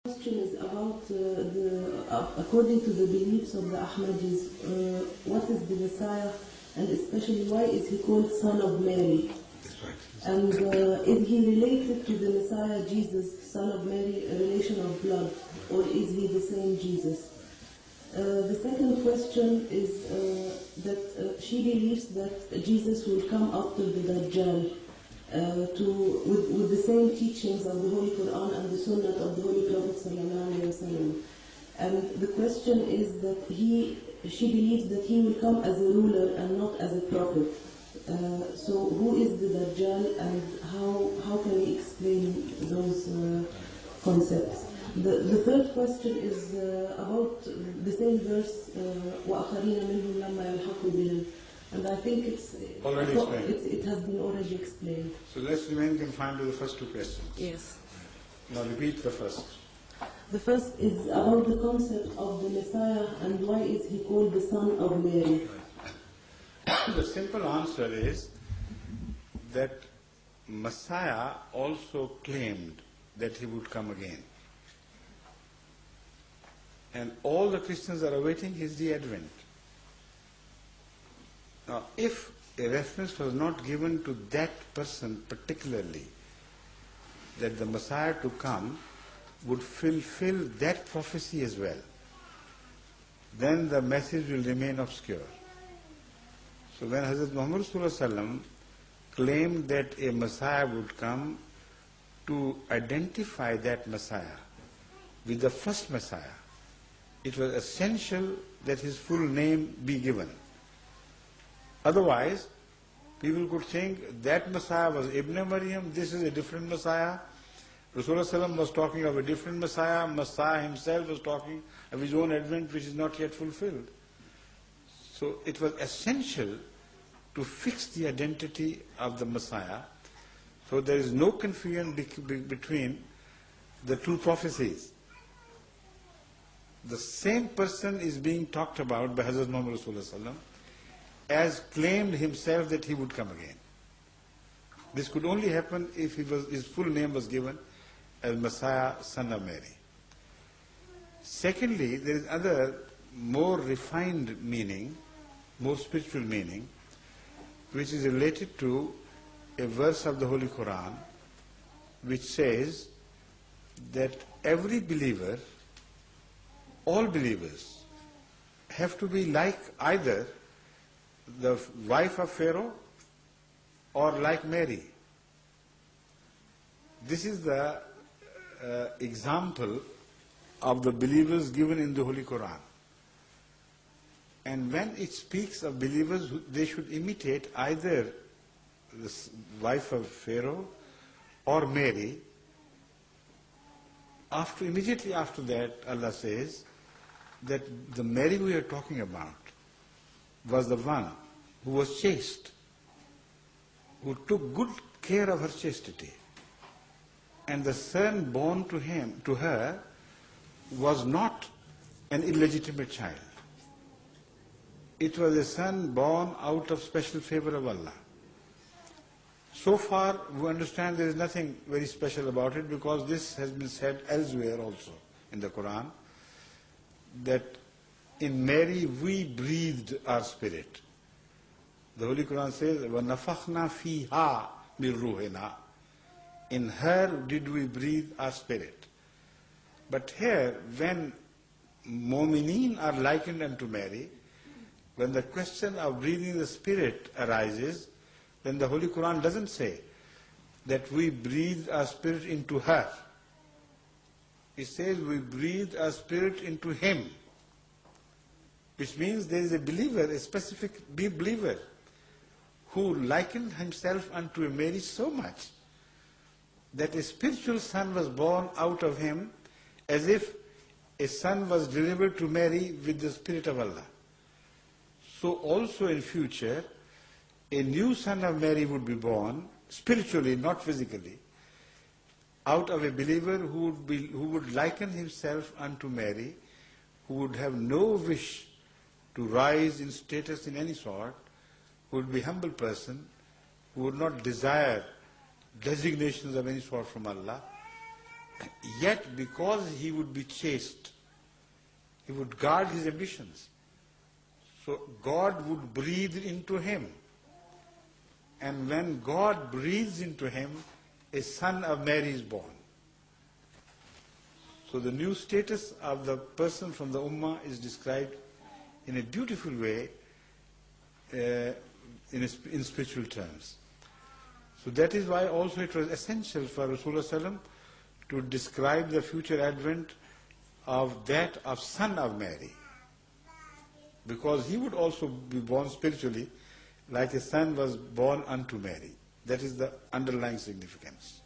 question is about according to the beliefs of the Ahmadis, what is the Messiah, and especially why is he called Son of Mary? That's right. And is he related to the Messiah Jesus, Son of Mary, a relation of blood, or is he the same Jesus? The second question is that she believes that Jesus will come after the Dajjal with the same teachings of the Holy Quran and the Sunnah of the Holy Prophet Sallallahu Alaihi Wasallam. And the question is that she believes that he will come as a ruler and not as a prophet. So who is the Dajjal, and how can we explain those concepts? The third question is about the same verse, وَأَخَرِينَ مِنْهُمْ لَمَّا يَلْحَقُوا بِهِمْ. And I think it has been already explained. So let's remain confined to the first two questions. Yes. Now repeat the first. The first is about the concept of the Messiah and why is he called the Son of Mary. The simple answer is that Messiah also claimed that he would come again. And all the Christians are awaiting his de-advent. Now, if a reference was not given to that person particularly, that the Messiah to come would fulfill that prophecy as well, then the message will remain obscure. So when Hazrat Muhammad ﷺ claimed that a Messiah would come, to identify that Messiah with the first Messiah, it was essential that his full name be given. Otherwise, people could think that Messiah was Ibn Maryam, this is a different Messiah. Rasulullah was talking of a different Messiah. Messiah himself was talking of his own advent, which is not yet fulfilled. So it was essential to fix the identity of the Messiah, so there is no confusion between the two prophecies. The same person is being talked about by Hazrat Muhammad Rasulullah as claimed himself that he would come again. This could only happen if his full name was given as Messiah, Son of Mary. Secondly, there is other more refined meaning, more spiritual meaning, which is related to a verse of the Holy Quran, which says that every believer, all believers, have to be like either the wife of Pharaoh or like Mary. This is the example of the believers given in the Holy Quran. And when it speaks of believers, they should imitate either the wife of Pharaoh or Mary. Immediately after that, Allah says that the Mary we are talking about was the one who was chaste, who took good care of her chastity. And the son born to her was not an illegitimate child. It was a son born out of special favor of Allah. So far, we understand there is nothing very special about it, because this has been said elsewhere also in the Quran, that in Mary we breathed our spirit. The Holy Quran says, وَنَفَخْنَا فِيهَا مِنْ رُوحِنَا. In her did we breathe our spirit. But here, when Mu'mineen are likened unto Mary, when the question of breathing the spirit arises, then the Holy Quran doesn't say that we breathed our spirit into her. It says we breathed our spirit into him, which means there is a believer, a specific believer, who likened himself unto a Mary so much that a spiritual son was born out of him, as if a son was delivered to Mary with the Spirit of Allah. So also in future, a new son of Mary would be born, spiritually, not physically, out of a believer who would liken himself unto Mary, who would have no wish to rise in status in any sort, who would be a humble person, who would not desire designations of any sort from Allah, yet because he would be chaste, he would guard his ambitions. So God would breathe into him. And when God breathes into him, a son of Mary is born. So the new status of the person from the Ummah is described in a beautiful way in spiritual terms. So that is why also it was essential for Rasulullah ﷺ to describe the future advent of that of son of Mary. Because he would also be born spiritually like a son was born unto Mary. That is the underlying significance.